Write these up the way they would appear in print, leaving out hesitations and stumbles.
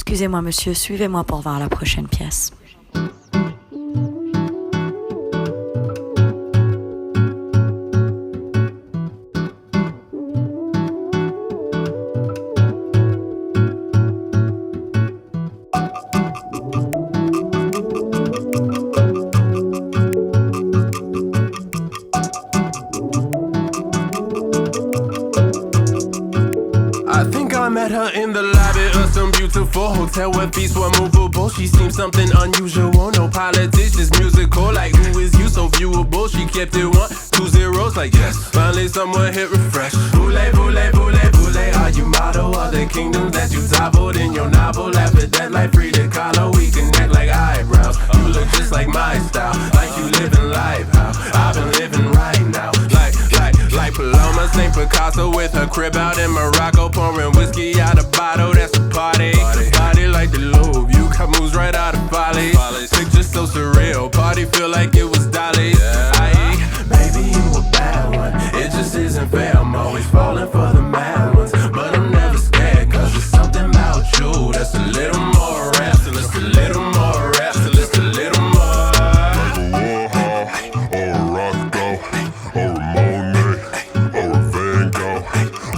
Excusez-moi, monsieur, suivez-moi pour voir la prochaine pièce. I met her in the lobby of some beautiful hotel where feet were movable. She seemed something unusual, no politics, just musical. Like, who is you, so viewable? She kept it 1, 2 zeros, like yes. Finally someone hit refresh. Boule, boule, boule, boule. Are you model of the kingdom that you toppled in your novel? Laugh at that like Frida Kahlo. We connect like eyebrows. You look just like my style, like you living life how I've been living right now. Like Paloma, St. Picasso with her crib out in Morocco, pouring whiskey out a bottle, that's a party. Body like the Louvre, you got moves right out of Bali. Picture so surreal, party feel like it was Dolly. Maybe you a bad one, it just isn't fair. I'm always falling for the mad ones, but I'm never scared, cause there's something about you that's a little more rap, so just a little more rap, so just a little more. Like a Warhol, or a Roscoe, or a Monet, or a Van Gogh,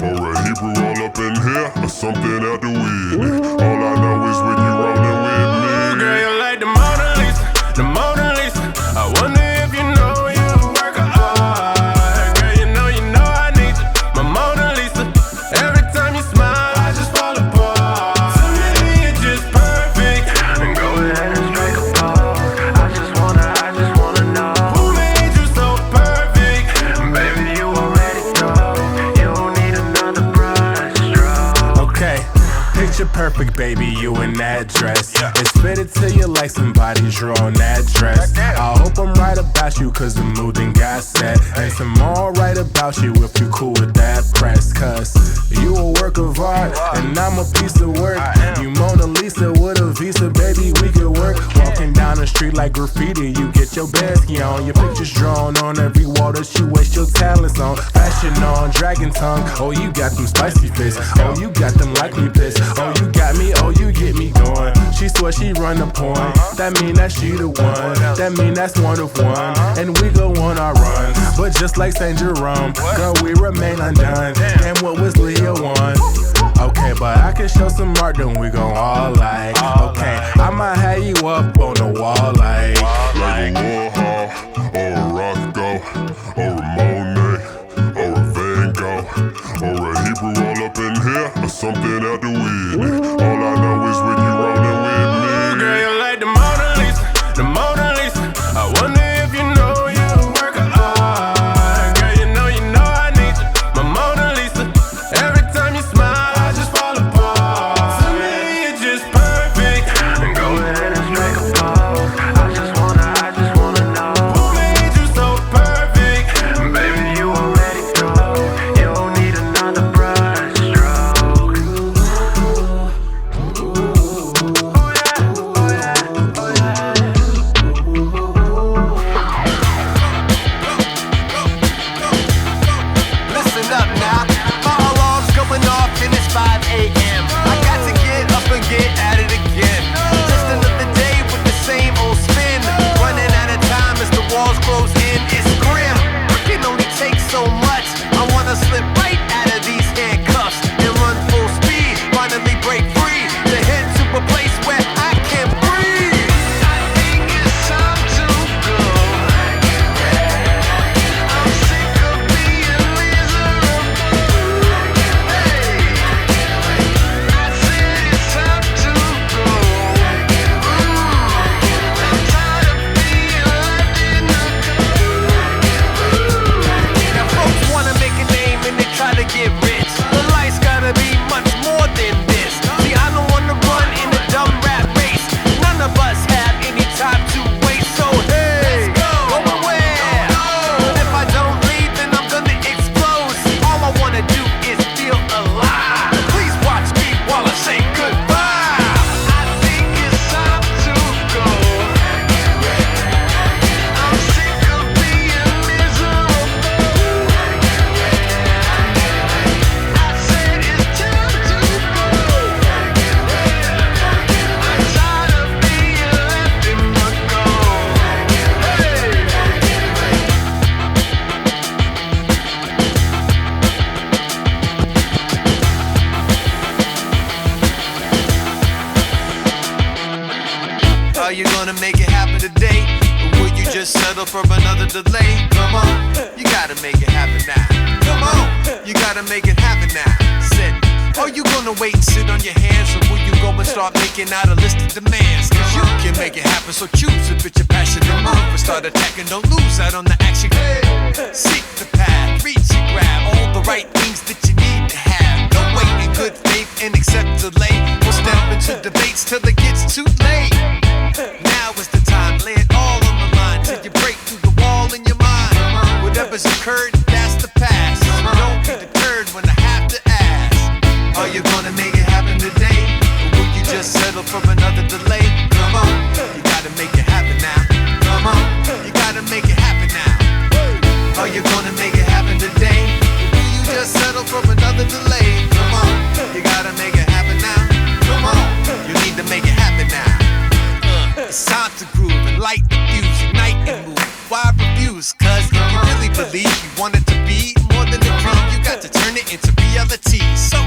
or a Hebrew all up in here, or something out the weed. All I know is when you rollin' with me. Girl, you're like the Mona Lisa, the Mona Lisa. I wonder if you know you work of art. Girl, you know I need you, my Mona Lisa. Every time you smile, I just fall apart. To me, you're just perfect. And go ahead and strike a pose. I just wanna know who made you so perfect. Baby, you already know. You don't need another brush stroke. Okay, picture perfect, baby, you in that dress. It's fitted to you like somebody drew on that dress. I hope I'm right about you, cause the mood done got set. And some more right about you if you cool with that press. Cause you a work of art, and I'm a piece of work. You Mona Lisa with a visa, baby, we could work. Walking down the street like graffiti, you get your basket on. Your pictures drawn on every wall that you waste your talents on. Fashion on, dragon tongue, oh you got them spicy fists. Oh you got them like me piss. Oh you got me, oh you get me going. She swear she run the point, that mean that she the one. That mean that's one of one, and we go on our run. But just like St. Jerome, girl we remain undone. And what was Leo one? Okay, but I can show some art, then we gon' all like. Okay, I might have you up on the wall like. Like a Warhol, or a Roscoe, or a Monet, or a Van Gogh, or a Hebrew all up in here, or something out the weed. All I know is when you rollin' with me. Girl, you're like the Mona Lisa, the Mona Lisa. I wonder if you know you work of art. Girl, you know I need you, my Mona Lisa. Every time you smile, I just fall apart. To me, you're just perfect. And go ahead and strike a pose. I just wanna know who made you so perfect. Baby, you already know. You don't need another brush stroke. you gonna make it happen today? Or will you just settle for another delay? Come on, you gotta make it happen now. Come on, you gotta make it happen now. Said, are you gonna wait and sit on your hands, or will you go and start making out a list of demands? Cause you can make it happen, so choose if it's your passion to move. But start attacking, don't lose out on the action. Seek the path, reach and grab all the right things that you need to have. Don't wait in good faith and accept delay. Don't step into debates till it gets too late. Now is the time, lay it all on the line till you break through the wall in your mind. Whatever's occurred, that's the past. Don't be deterred when I have to ask, are you gonna make it happen today? Or will you just settle for another delay? Come on, you gotta make it happen now. Come on, you gotta make it happen now. Are you gonna make it happen today? Or will you just settle for another delay? Come on, you gotta make it happen now. Come on, you need to make it happen now. It's time to groove and light the fuse, ignite and move. Why refuse? Cause if you really believe you want it to be more than a dream, you got to turn it into reality. So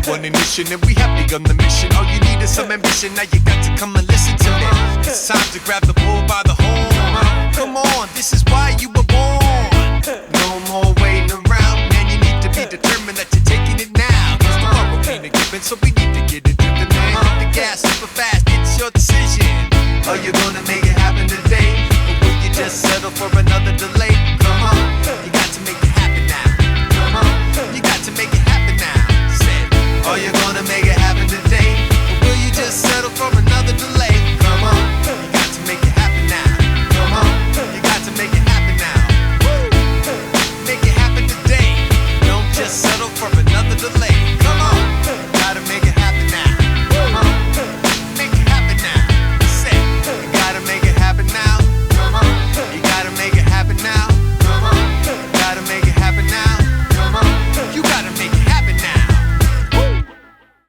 one ignition and we have begun the mission. All you need is some ambition, now you got to come and listen to me. It's time to grab the bull by the horn. Come on, this is why you were born. No more waiting around, man, you need to be determined that you're taking it now. Cause tomorrow ain't a given, so be